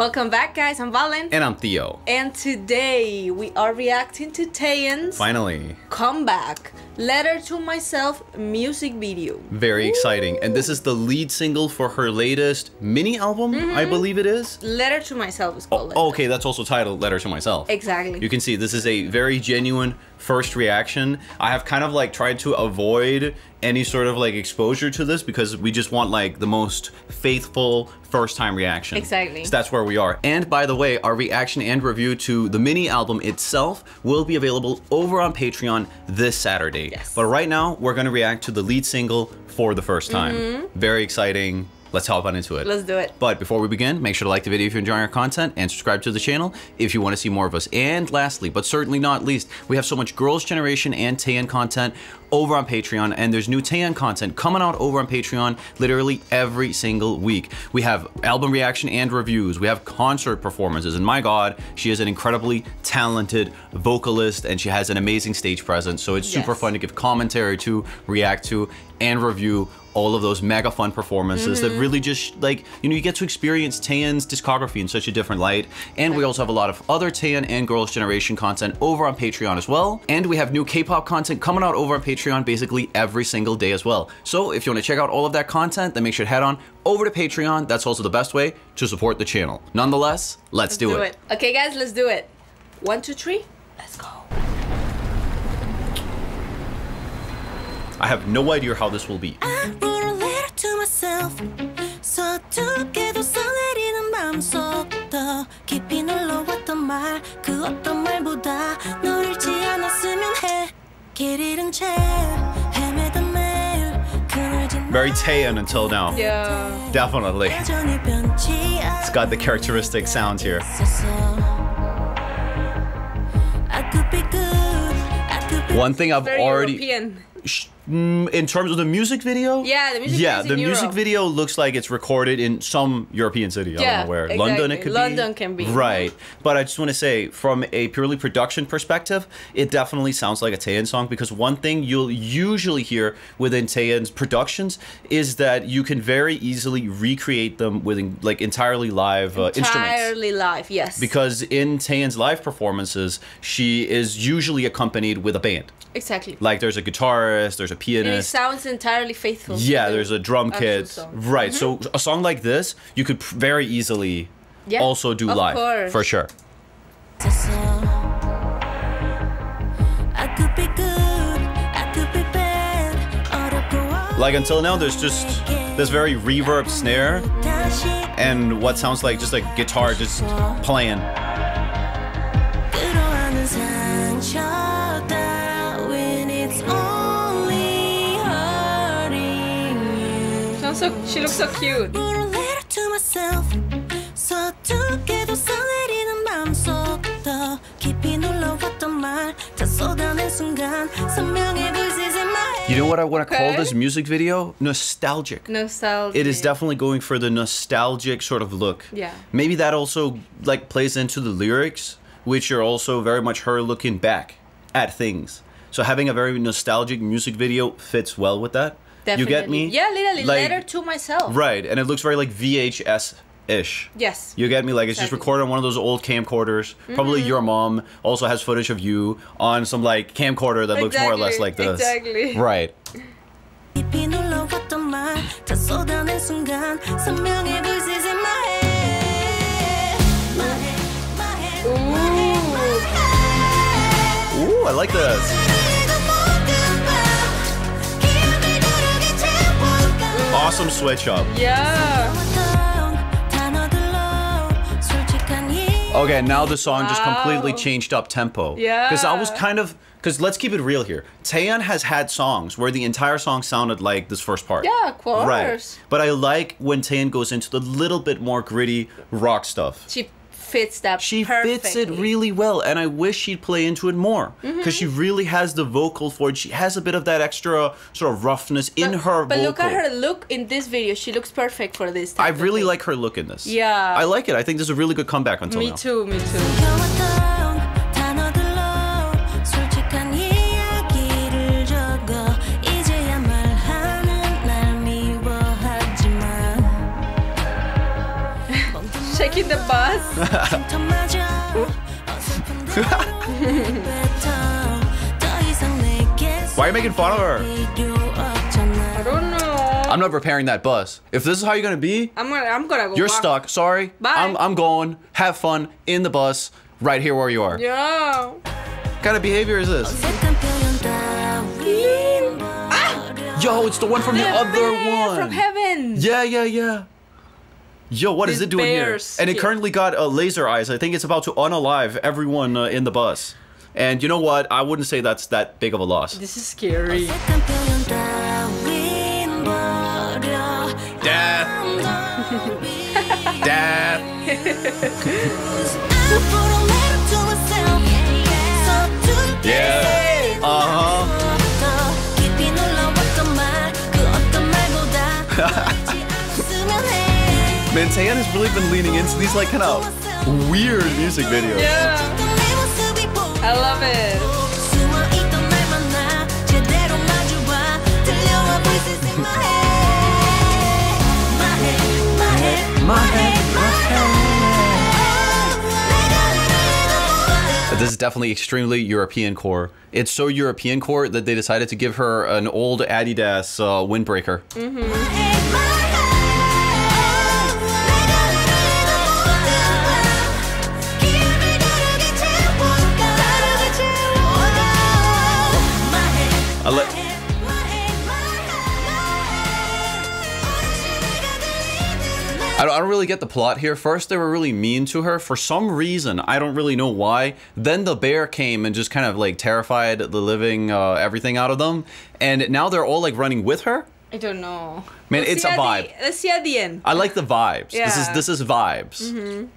Welcome back, guys. I'm Valen. And I'm Theo. And today we are reacting to Taeyeon's Finally. comeback, Letter to Myself music video. Very exciting. And this is the lead single for her latest mini album, I believe it is. Letter to Myself is called. Okay, that's also titled Letter to Myself. Exactly. You can see this is a very genuine first reaction. I have kind of like tried to avoid any sort of like exposure to this because we just want like the most faithful first time reaction. Exactly. So that's where we are. And by the way, our reaction and review to the mini album itself will be available over on Patreon this Saturday. Yes. But right now, we're gonna react to the lead single for the first time. Very exciting. Let's hop on into it. Let's do it. But before we begin, make sure to like the video if you're enjoying our content and subscribe to the channel if you want to see more of us. And lastly, but certainly not least, we have so much Girls' Generation and Taeyeon content over on Patreon, and there's new Taeyeon content coming out over on Patreon literally every single week. We have album reaction and reviews. We have concert performances, and my God, she is an incredibly talented vocalist and she has an amazing stage presence. So it's super fun to give commentary to, react to, and review all of those mega fun performances that really just like, you know, you get to experience Taeyeon's discography in such a different light. And we also have a lot of other Taeyeon and Girls' Generation content over on Patreon as well. And we have new K-pop content coming out over on Patreon basically every single day as well. So if you want to check out all of that content, then make sure to head on over to Patreon. That's also the best way to support the channel. Nonetheless, let's do it. Okay, guys, let's do it. 1, 2, 3, let's go. I have no idea how this will be. I wrote a letter to myself. 서툴게도 써내리는 마음속 더 깊이 눌러왔던 말 그 어떤 말보다 널 잃지 않았으면 해 길 잃은 채 헤매던 매일 그늘진 Very Taeyeon until now. Yeah. Definitely. 여전히 변치 It's got the characteristic sounds here. I could be good. I could be One thing I've Very already... European. In terms of the music video? Yeah, the music video is in the music Europe. video looks like it's recorded in some European city. I don't know where. Exactly. London it could be. London can be. Right. But I just want to say, from a purely production perspective, it definitely sounds like a Taeyeon song because one thing you'll usually hear within Taeyeon's productions is that you can very easily recreate them with like entirely live instruments. Entirely live, yes. Because in Taeyeon's live performances, she is usually accompanied with a band. Exactly. Like there's a guitarist, there's a And it pianist. sounds entirely faithful. Yeah, to there's a drum actual kit. song. Right, so a song like this, you could very easily Yeah, also do of live. course. For sure. I could be good. I could be bad. 어렵고 Like until now, there's just this very reverb snare 다시 and what sounds like just like guitar just playing. 끌어안는 상처 따윈 it's only hurting you. She looks so cute. Wrote a letter to myself. 서툴게도 써내리는 마음속 더 깊이 눌러왔던 말 다 쏟아낸 순간 선명해 불빛 in my head. You know what I want to call Okay. this music video? Nostalgic. Nostalgia. It is definitely going for the nostalgic sort of look. Yeah. Maybe that also like plays into the lyrics, which are also very much her looking back at things. So having a very nostalgic music video fits well with that. Definitely. You get me? Yeah, literally. Like- Letter to Myself. Right, and it looks very like VHS-ish. Yes. You get me? Like it's just Exactly. recorded on one of those old camcorders. Probably your mom also has footage of you on some like camcorder that looks more or less like this. Exactly. Right. 깊이 눌러왔던 말 다 쏟아낸 순간 선명해 불빛 in my head. My head, my head, my head, my head. Ooh, I like this. 이거 모든 밤 기억을 누르게 채워가. Awesome switch up. Yeah. 어떤 단어들로 솔직한 이 Okay, now the song just completely Wow. changed up tempo. Yeah. Because I was kind of, because let's keep it real here. Taeyeon has had songs where the entire song sounded like this first part. Yeah, of course. Right. But I like when Taeyeon goes into the little bit more gritty rock stuff. She fits that She perfectly. fits it really well, and I wish she'd play into it more because she really has the vocal for it. She has a bit of that extra sort of roughness in her But vocal. look at her look in this video. She looks perfect for this. I type of really thing. like her look in this. Yeah. I like it. I think this is a really good comeback until Me now. too, me too. 숨겨왔던 단어들로 솔직한 이야기를 적어 이제야 말하는 날 미워하지만 Check in the bus. Why are you making fun of her? I don't know. I'm not repairing that bus. If this is how you're gonna be, I'm gonna go. you're back. stuck. Sorry. Bye. I'm going. Have fun in the bus right here where you are. Yeah. What kind of behavior is this? Yo, it's the one from the other bear one. from heaven. Yeah. Yo, what is This it doing here? bear's And it cute. currently got laser eyes. I think it's about to unalive everyone in the bus. And you know what? I wouldn't say that's that big of a loss. This is scary. Death. Death. Yeah. Uh-huh. Man, Taeyeon has really been leaning into these like kind of weird music videos. Yeah. I love it. This is definitely extremely European core. It's so European core that they decided to give her an old Adidas windbreaker. I don't really get the plot here. First, they were really mean to her for some reason. I don't really know why. Then the bear came and just kind of like terrified the living everything out of them. And now they're all like running with her. I don't know. Man, Let's it's see a at vibe. Let's see at the end. I like the vibes. Yeah. This is vibes.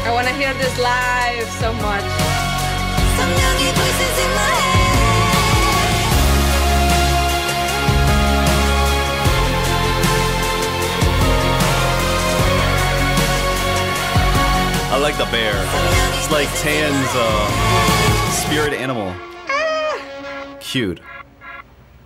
I want to hear this live so much. I like the bear. It's like Tan's spirit animal. Cute.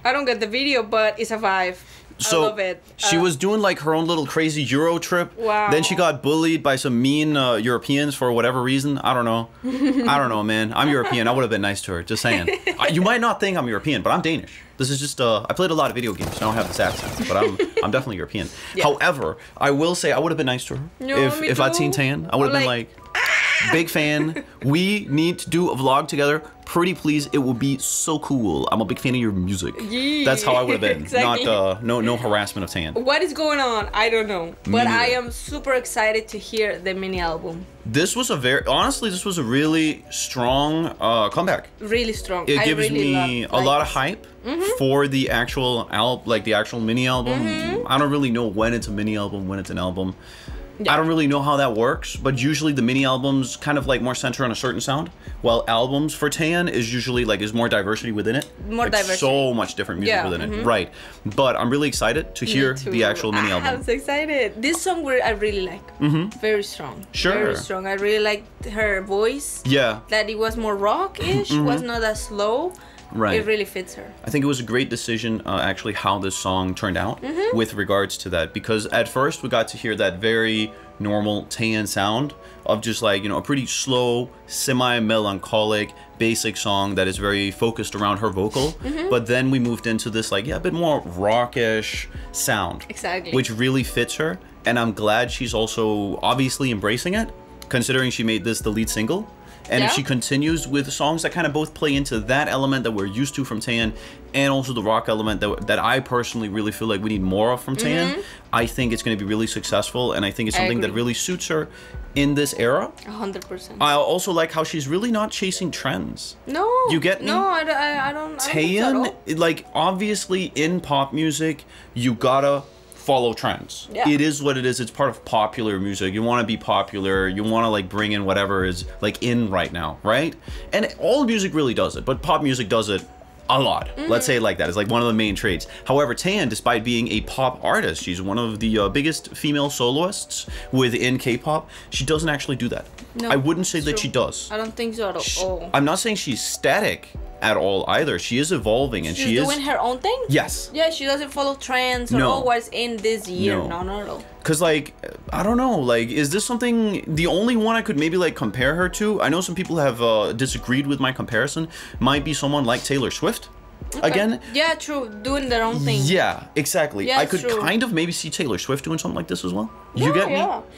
I don't get the video, but it's a vibe. So I love it. she was doing like her own little crazy Euro trip. Wow. Then she got bullied by some mean Europeans for whatever reason. I don't know. I don't know, man. I'm European. I would have been nice to her. Just saying. You might not think I'm European, but I'm Danish. This is just I played a lot of video games. So I don't have this accent, but I'm definitely European. Yeah. However, I will say I would have been nice to her No, me if I'd too. seen Tan. I would have been like, big fan. We need to do a vlog together. Pretty please. It would be so cool. I'm a big fan of your music. Yeah. That's how I would have been. Exactly. Not no harassment of Tan. What is going on? I don't know. But neither. I am super excited to hear the mini album. This was this was a really strong comeback. Really strong. It I gives really me love, a lot of hype for the actual the actual mini album. I don't really know when it's a mini album, when it's an album. Yeah. I don't really know how that works, but usually the mini albums kind of like more center on a certain sound, while albums for Tan is usually like is more diversity within it. More like diversity. So much different music Yeah, within it. Right. But I'm really excited to hear Me too. the actual mini album. I'm so excited. This song I really like. Very strong. Sure. Very strong. I really liked her voice. Yeah. That it was more rock-ish. Was not as slow. Right. It really fits her. I think it was a great decision, actually, how this song turned out with regards to that. Because at first we got to hear that very normal Taeyeon sound of just like, a pretty slow, semi-melancholic, basic song that is very focused around her vocal. But then we moved into this like, a bit more rockish sound. Exactly. Which really fits her. And I'm glad she's also obviously embracing it, considering she made this the lead single. And if Yeah. she continues with songs that kind of both play into that element that we're used to from Taeyeon and also the rock element that I personally really feel like we need more of from Taeyeon, I think it's going to be really successful, and I think it's I something that agree. really suits her in this era. 100%. I also like how she's really not chasing trends. No. You get me? No, I don't think so at all. Taeyeon, like obviously in pop music, you gotta follow trends. Yeah. It is what it is. It's part of popular music. You want to be popular. You want to like bring in whatever is like in right now, right? And all music really does it, but pop music does it a lot. Let's say it like that. It's like one of the main traits. However, Taeyeon, despite being a pop artist, she's one of the biggest female soloists within K-pop. She doesn't actually do that. No, I wouldn't say that true. she does. I don't think so at all. I'm not saying she's static at all either. She is evolving, and She's she doing is. her own thing. Yes. Yeah, she doesn't follow trends or No. what's in this year. No. No, not at all. Cause like, I don't know, like, is this something, the only one I could maybe like compare her to? I know some people have disagreed with my comparison. Might be someone like Taylor Swift. Again, Yeah, true. Doing their own thing. yeah, exactly. Yeah, I could true. kind of maybe see Taylor Swift doing something like this as well. You get me?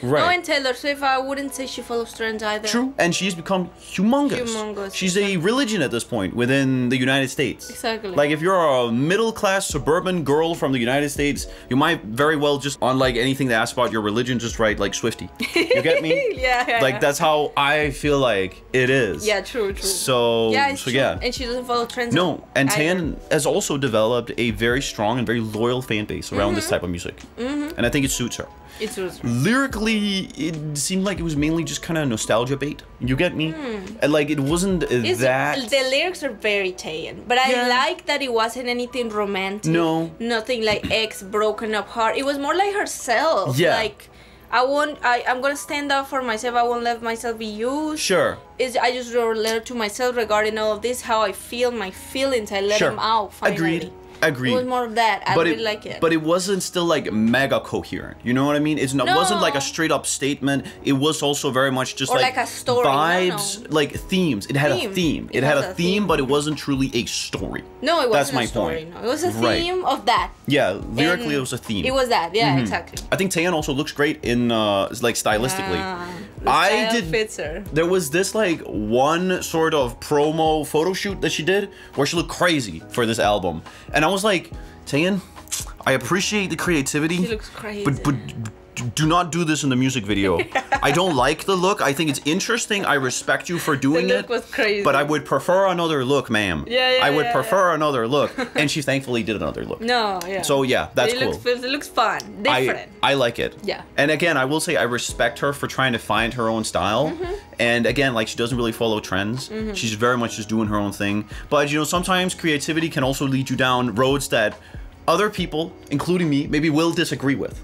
Right. No, and Taylor Swift, I wouldn't say she follows trends either. True, and she's become humongous. Humongous, She's a religion at this point within the United States. Exactly. Like if you're a middle-class suburban girl from the United States, you might very well just, on like anything that asks about your religion, just write like Swiftie. You get me? Yeah. Like that's how I feel like it is. Yeah, true. So Yeah, it's so true. yeah. And she doesn't follow trends. No, and either. Taeyeon has also developed a very strong and very loyal fan base around this type of music. And I think it suits her. It's true. Lyrically, it seemed like it was mainly just kind of nostalgia bait. You get me? And like it wasn't that. The lyrics are very Taeyeon, but I Yeah. like that it wasn't anything romantic. No. Nothing like ex broken up heart. It was more like herself. Yeah. Like I'm gonna stand up for myself. I won't let myself be used. Sure. I just wrote a letter to myself regarding all of this, how I feel, my feelings. I let Sure. them out finally. Agreed. It was more of that. I But really like it. But it wasn't still like mega coherent. You know what I mean? It wasn't like a No. straight up statement. It was also very much just Or like, like a story. No, vibes, no. like themes. It had a Theme. theme. It It had has a a theme, theme. but it wasn't truly a story. no, it wasn't That's a my story. point. No, it was a Right. theme of that. Yeah, lyrically And it was a theme. It was that. Yeah, exactly. I think Taeyeon also looks great in like stylistically. The I style did. fits her. There was this like one sort of promo photo shoot that she did where she looked crazy for this album, and I was like, Taeyeon, I appreciate the creativity. She looks crazy. But do not do this in the music video. I don't like the look. I think it's interesting. I respect you for doing The look it. was crazy. But I would prefer another look, ma'am. Yeah, I would yeah, prefer another look. And she thankfully did another look. No, yeah. So yeah, that's it cool. It looks fun, different. I like it. Yeah. And again, I will say I respect her for trying to find her own style. Mm-hmm. And again, like she doesn't really follow trends. She's very much just doing her own thing. But you know, sometimes creativity can also lead you down roads that other people, including me, maybe will disagree with.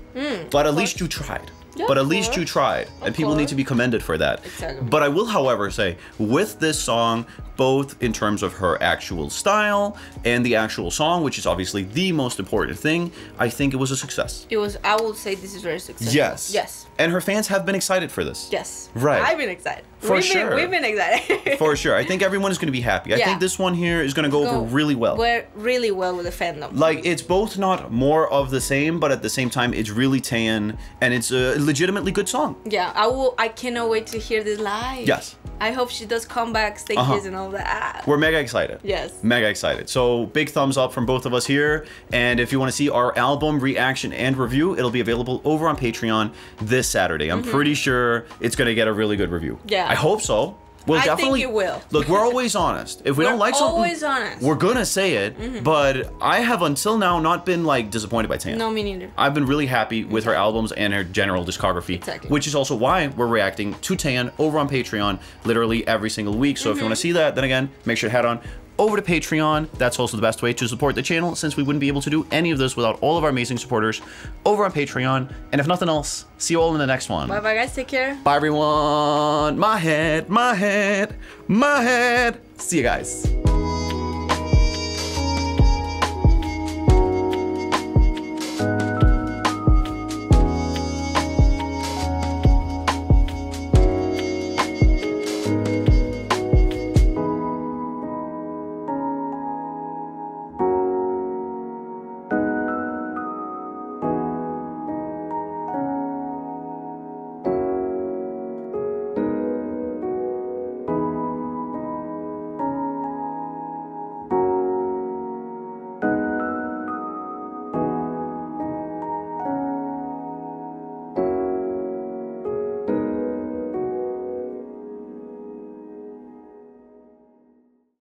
But at least you tried. Yeah, But at of least course. you tried, and people need course. to be commended for that. Exactly. But I will, however, say with this song, both in terms of her actual style and the actual song, which is obviously the most important thing, I think it was a success. It was. I would say this is very successful. Yes. Yes. And her fans have been excited for this. Yes. Right. I've been excited. For sure. We've been excited. For sure. I think everyone is going to be happy. I Yeah. think this one here is going to go over really well. Really well with the fandom. Like, it's both not more of the same, but at the same time, it's really Taeyeon, and it's a legitimately good song. Yeah, I cannot wait to hear this live. Yes. I hope she does comebacks, stages, and all that. We're mega excited. Yes. Mega excited. So big thumbs up from both of us here. And if you want to see our album reaction and review, it'll be available over on Patreon this Saturday. I'm pretty sure it's going to get a really good review. Yeah. I hope so. We'll I think definitely, it will. Look, we're always honest. If we don't like something, always honest. we're going to say it. But I have until now not been like disappointed by Taeyeon. No, me neither. I've been really happy with her albums and her general discography, Exactly. which is also why we're reacting to Taeyeon over on Patreon literally every single week. So if you want to see that, then again, make sure to head on over to Patreon. That's also the best way to support the channel, since we wouldn't be able to do any of this without all of our amazing supporters over on Patreon. And if nothing else, see you all in the next one. Bye bye, guys. Take care. Bye, everyone. My head, my head, my head. See you guys.